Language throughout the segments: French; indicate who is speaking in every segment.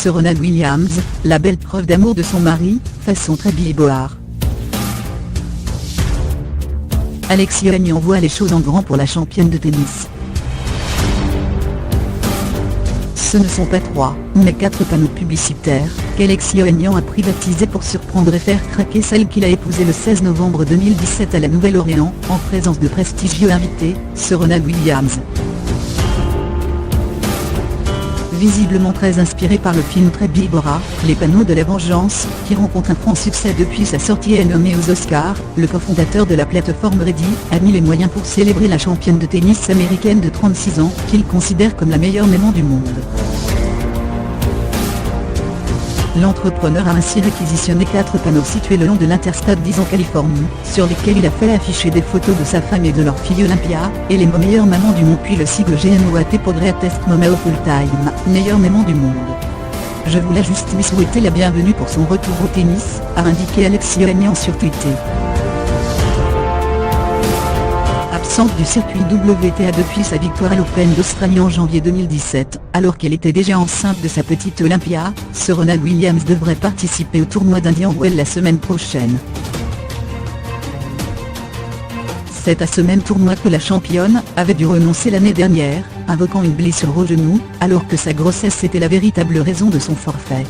Speaker 1: Serena Williams, la belle preuve d'amour de son mari, façon très Billboard. Alexis Ohanian voit les choses en grand pour la championne de tennis. Ce ne sont pas 3, mais 4 panneaux publicitaires, qu'Alexis Ohanian a privatisés pour surprendre et faire craquer celle qu'il a épousée le 16 novembre 2017 à la Nouvelle-Orléans, en présence de prestigieux invités, Serena Williams. Visiblement très inspiré par le film Très Billboard, Les panneaux de la vengeance, qui rencontre un franc succès depuis sa sortie et nommé aux Oscars, le cofondateur de la plateforme Reddit, a mis les moyens pour célébrer la championne de tennis américaine de 36 ans, qu'il considère comme la meilleure maman du monde. L'entrepreneur a ainsi réquisitionné 4 panneaux situés le long de l'Interstate 10 en Californie, sur lesquels il a fait afficher des photos de sa femme et de leur fille Olympia, et les meilleures mamans du monde, puis le sigle GMOAT pour Greatest Mama of All Time, meilleure maman du monde. Je voulais juste lui souhaiter la bienvenue pour son retour au tennis, a indiqué Alexis Ohanian sur Twitter. Absente du circuit WTA depuis sa victoire à l'Open d'Australie en janvier 2017, alors qu'elle était déjà enceinte de sa petite Olympia, Serena Williams devrait participer au tournoi d'Indian Wells la semaine prochaine. C'est à ce même tournoi que la championne avait dû renoncer l'année dernière, invoquant une blessure au genou, alors que sa grossesse était la véritable raison de son forfait.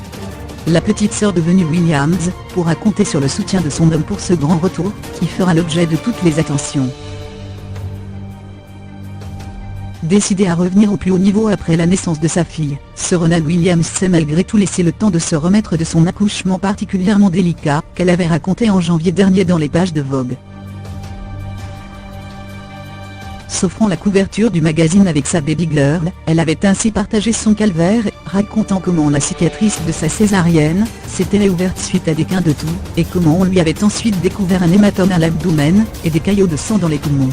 Speaker 1: La petite sœur devenue Williams pourra compter sur le soutien de son homme pour ce grand retour, qui fera l'objet de toutes les attentions. Décidée à revenir au plus haut niveau après la naissance de sa fille, Serena Williams s'est malgré tout laissé le temps de se remettre de son accouchement particulièrement délicat, qu'elle avait raconté en janvier dernier dans les pages de Vogue. S'offrant la couverture du magazine avec sa baby girl, elle avait ainsi partagé son calvaire, racontant comment la cicatrice de sa césarienne s'était réouverte suite à des quints de toux, et comment on lui avait ensuite découvert un hématome à l'abdomen, et des caillots de sang dans les poumons.